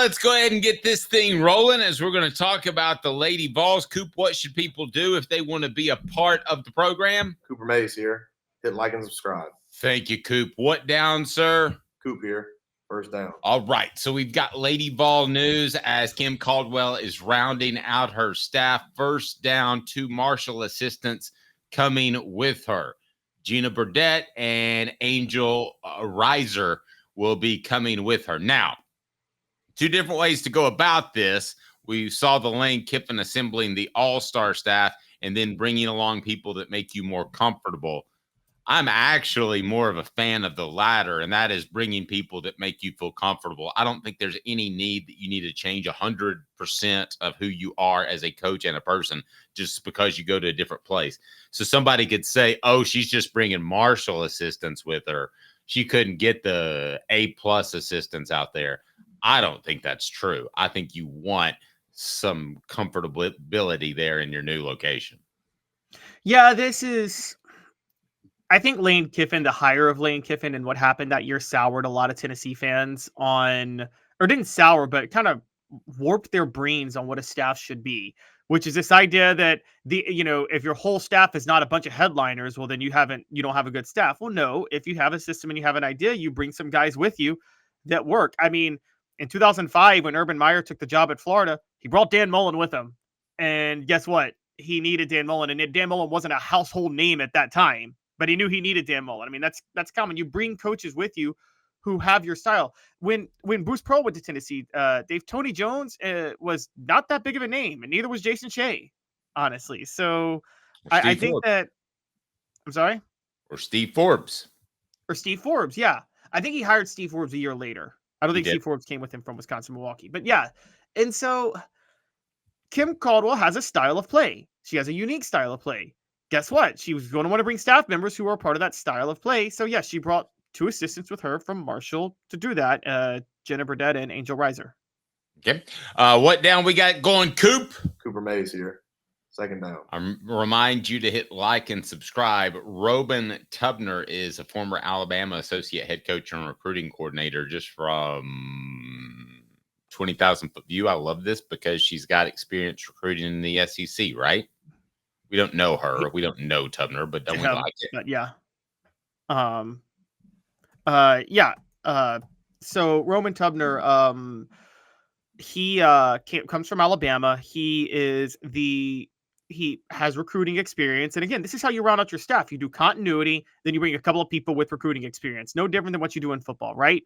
Let's go ahead and get this thing rolling as we're going to talk about the Lady Vols. Coop, what should people do if they want to be a part of the program? Cooper Mays here. Hit like and subscribe. Thank you, Coop. What down, sir? Coop here. First down. All right. So we've got Lady Vol news as Kim Caldwell is rounding out her staff. First down, 2 marshal assistants coming with her. Gina Burdett and Angel Reiser will be coming with her. Now, 2 different ways to go about this. We saw the Lane Kiffin assembling the all-star staff and then bringing along people that make you more comfortable. I'm actually more of a fan of the latter, and that is bringing people that make you feel comfortable. I don't think there's any need that you need to change 100% of who you are as a coach and a person just because you go to a different place. So somebody could say, oh, she's just bringing marshal assistants with her. She couldn't get the A-plus assistants out there. I don't think that's true. I think you want some comfortability there in your new location. Yeah, I think Lane Kiffin, the hire of Lane Kiffin and what happened that year soured a lot of Tennessee fans or didn't sour, but kind of warped their brains on what a staff should be, which is this idea that if your whole staff is not a bunch of headliners, well, then you don't have a good staff. Well, no, if you have a system and you have an idea, you bring some guys with you that work. I mean, in 2005, when Urban Meyer took the job at Florida, he brought Dan Mullen with him. And guess what? He needed Dan Mullen, and Dan Mullen wasn't a household name at that time, but he knew he needed Dan Mullen. I mean, that's common. You bring coaches with you who have your style. When Bruce Pearl went to Tennessee, Tony Jones was not that big of a name, and neither was Jason Shea, honestly. So I think that – I'm sorry? Or Steve Forbes. Yeah. I think he hired Steve Forbes a year later. I don't think Steve Forbes came with him from Wisconsin, Milwaukee. But yeah, and so Kim Caldwell has a style of play. She has a unique style of play. Guess what? She was going to want to bring staff members who are part of that style of play. So yeah, she brought 2 assistants with her from Marshall to do that, Jenna Burdett and Angel Reiser. Okay. What down we got going, Coop? Cooper Mays here. Second down. I remind you to hit like and subscribe. Robin Tubner is a former Alabama associate head coach and recruiting coordinator just from 20,000 foot view. I love this because she's got experience recruiting in the SEC, right? We don't know her. We don't know Tubner, but don't we like it? But yeah. So Roman Tubner, he comes from Alabama. He has recruiting experience. And again, this is how you round out your staff. You do continuity, then you bring a couple of people with recruiting experience. No different than what you do in football, right?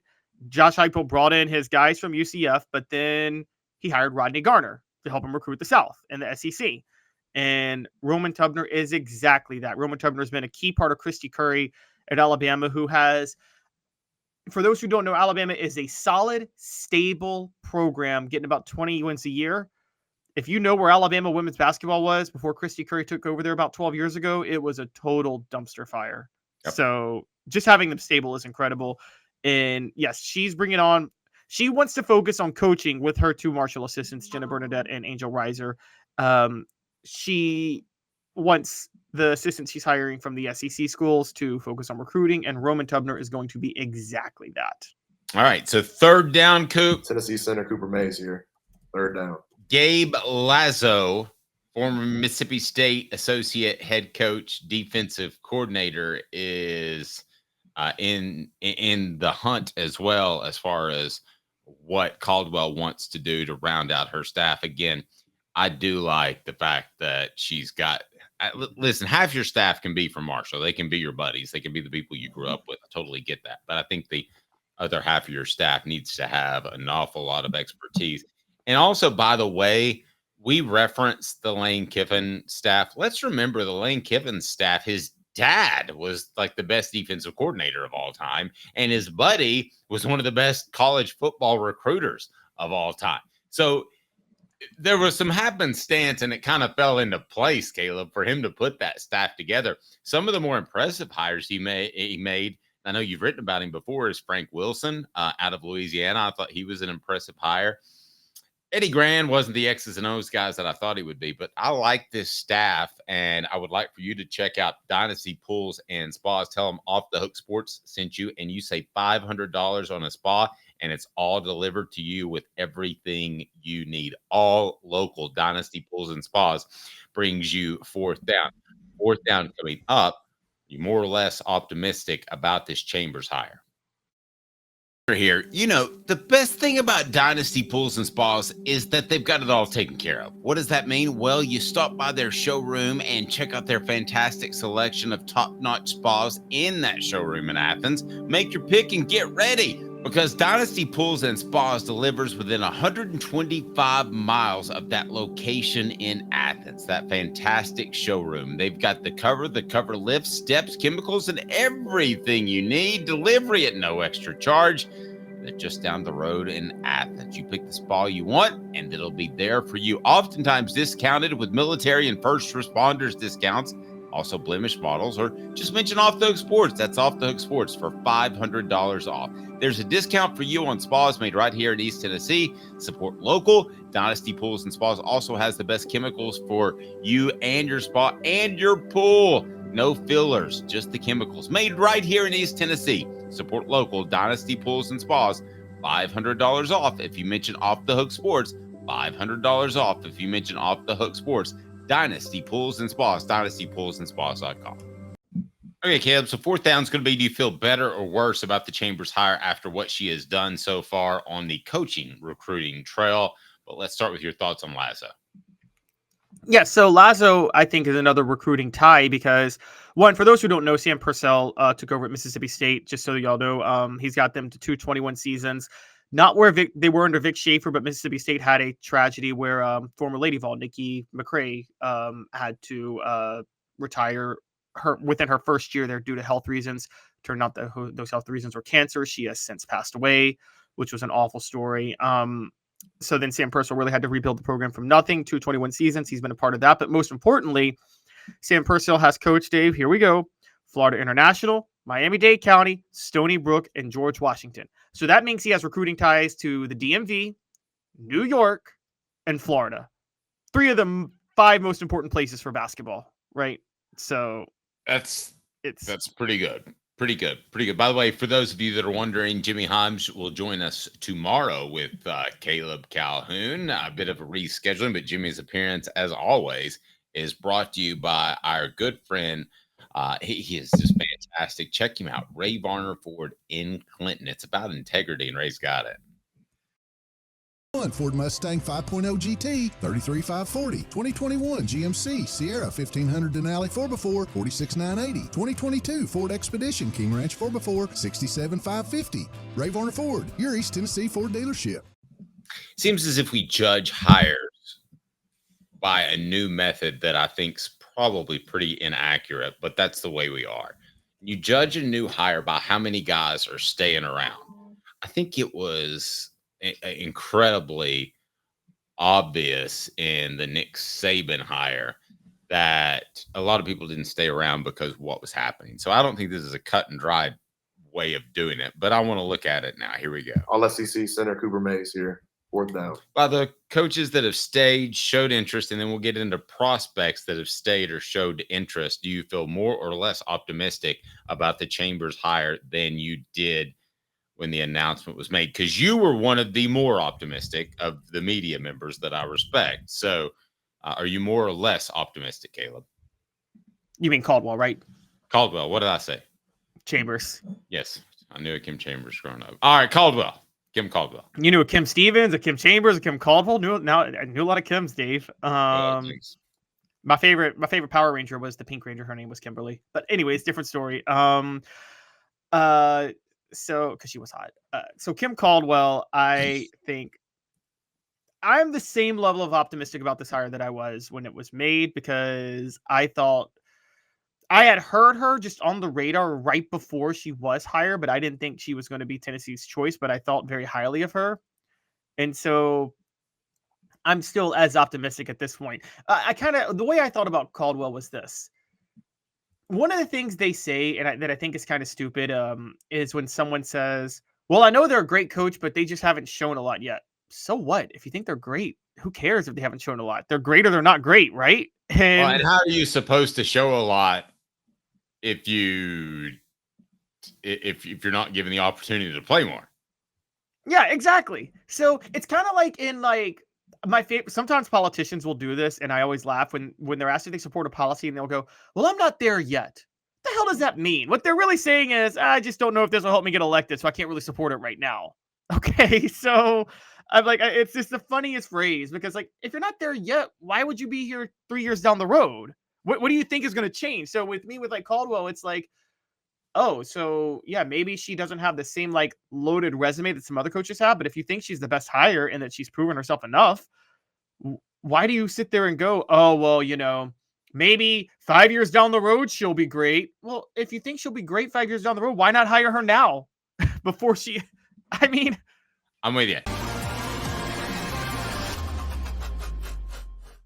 Josh Heupel brought in his guys from UCF, but then he hired Rodney Garner to help him recruit the South and the SEC. And Roman Tubner is exactly that. Roman Tubner has been a key part of Christy Curry at Alabama, who has, for those who don't know, Alabama is a solid, stable program, getting about 20 wins a year. If you know where Alabama women's basketball was before Christy Curry took over there about 12 years ago, it was a total dumpster fire. Yep. So just having them stable is incredible. And yes, she wants to focus on coaching with her 2 marshal assistants, Jenna Bernadette and Angel Reiser. She wants the assistants she's hiring from the SEC schools to focus on recruiting, and Roman Tubner is going to be exactly that. All right, so third down, Coop. Tennessee center Cooper Mays here. Third down. Gabe Lazo, former Mississippi State associate head coach, defensive coordinator, is in the hunt as well as far as what Caldwell wants to do to round out her staff. Again, I do like the fact that she's got – listen, half your staff can be from Marshall. They can be your buddies. They can be the people you grew up with. I totally get that. But I think the other half of your staff needs to have an awful lot of expertise. And also, by the way, we referenced the Lane Kiffin staff. Let's remember the Lane Kiffin staff, his dad was like the best defensive coordinator of all time, and his buddy was one of the best college football recruiters of all time. So there was some happenstance, and it kind of fell into place, Caleb, for him to put that staff together. Some of the more impressive hires he made, I know you've written about him before, is Frank Wilson out of Louisiana. I thought he was an impressive hire. Eddie Grand wasn't the X's and O's guys that I thought he would be, but I like this staff, and I would like for you to check out Dynasty Pools and Spas. Tell them Off the Hook Sports sent you, and you save $500 on a spa, and it's all delivered to you with everything you need. All local. Dynasty Pools and Spas brings you fourth down. Fourth down coming up. You more or less optimistic about this Chambers hire? Here, the best thing about Dynasty Pools and Spas is that they've got it all taken care of. What does that mean? Well, you stop by their showroom and check out their fantastic selection of top-notch spas in that showroom in Athens. Make your pick and get ready, because Dynasty Pools and Spas delivers within 125 miles of that location in Athens, that fantastic showroom. They've got the cover lift, steps, chemicals, and everything you need. Delivery at no extra charge. They're just down the road in Athens. You pick the spa you want, and it'll be there for you. Oftentimes discounted with military and first responders discounts. Also blemish models, or just mention Off the Hook Sports. That's Off the Hook Sports for $500 off. There's a discount for you on spas made right here in East Tennessee. Support local. Dynasty Pools and Spas also has the best chemicals for you and your spa and your pool. No fillers, just the chemicals made right here in East Tennessee. Support local. Dynasty Pools and Spas, $500 off if you mention Off the Hook Sports. $500 off if you mention Off the Hook Sports. Dynasty Pools and Spas, dynastypoolsandspas.com. Okay, Caleb, so fourth down is going to be, do you feel better or worse about the Chambers hire after what she has done so far on the coaching recruiting trail? But let's start with your thoughts on Lazo. Yeah, so Lazo, I think, is another recruiting tie because, one, for those who don't know, Sam Purcell took over at Mississippi State, just so y'all know. He's got them to 221 seasons. Not where they were under Vic Schaefer, but Mississippi State had a tragedy where former Lady Vols, Nikki McCrae, had to retire within her first year there due to health reasons. Turned out that those health reasons were cancer. She has since passed away, which was an awful story. So then Sam Purcell really had to rebuild the program from nothing. 221 seasons. He's been a part of that. But most importantly, Sam Purcell has coached, Dave, here we go, Florida International, Miami-Dade County, Stony Brook, and George Washington. So that means he has recruiting ties to the DMV, New York, and Florida. 3 of the 5 most important places for basketball, right? So that's pretty good. Pretty good. By the way, for those of you that are wondering, Jimmy Himes will join us tomorrow with Caleb Calhoun. A bit of a rescheduling, but Jimmy's appearance, as always, is brought to you by our good friend. He is just fantastic. Check him out. Ray Varner Ford in Clinton. It's about integrity, and Ray's got it. Ford Mustang 5.0 GT, 33,540. 2021 GMC Sierra 1500 Denali 4x4, 46,980. 2022 Ford Expedition King Ranch 4x4, 67,550. Ray Varner Ford, your East Tennessee Ford dealership. Seems as if we judge hires by a new method that I think's probably pretty inaccurate, but that's the way we are. You judge a new hire by how many guys are staying around. I think it was incredibly obvious in the Nick Saban hire that a lot of people didn't stay around because of what was happening. So I don't think this is a cut and dried way of doing it, but I want to look at it now. Here we go. All SEC center Cooper Mays here. Fourth down. By the coaches that have stayed, showed interest, and then we'll get into prospects that have stayed or showed interest. Do you feel more or less optimistic about the Chambers hire than you did when the announcement was made? Because you were one of the more optimistic of the media members that I respect. So are you more or less optimistic, Caleb? You mean Caldwell, right? Caldwell. What did I say? Chambers. Yes. I knew a Kim Chambers growing up. All right, Caldwell. Kim Caldwell. You knew a Kim Stevens, a Kim Chambers, a Kim Caldwell. I knew a lot of Kims, Dave. My favorite Power Ranger was the Pink Ranger. Her name was Kimberly. But anyways, different story. So because she was hot. So Kim Caldwell, I think I'm the same level of optimistic about this hire that I was when it was made, because I thought I had heard her just on the radar right before she was hired, but I didn't think she was going to be Tennessee's choice, but I thought very highly of her. And so I'm still as optimistic at this point. The way I thought about Caldwell was this. One of the things they say, and that I think is kind of stupid, is when someone says, well, I know they're a great coach, but they just haven't shown a lot yet. So what? If you think they're great, who cares if they haven't shown a lot? They're great or they're not great, right? And how are you supposed to show a lot if you're not given the opportunity to play more? Yeah, exactly. So it's kind of like in like my favorite. Sometimes politicians will do this, and I always laugh when they're asked if they support a policy, and they'll go, "Well, I'm not there yet." The hell does that mean? What they're really saying is, I just don't know if this will help me get elected, so I can't really support it right now. Okay, so I'm like, it's just the funniest phrase because, like, if you're not there yet, why would you be here 3 years down the road? What do you think is going to change? So with me, with like Caldwell, it's like, oh, so yeah, maybe she doesn't have the same like loaded resume that some other coaches have, but if you think she's the best hire and that she's proven herself enough, why do you sit there and go, oh, well, maybe 5 years down the road she'll be great? Well, if you think she'll be great 5 years down the road, why not hire her now before she? I mean, I'm with you.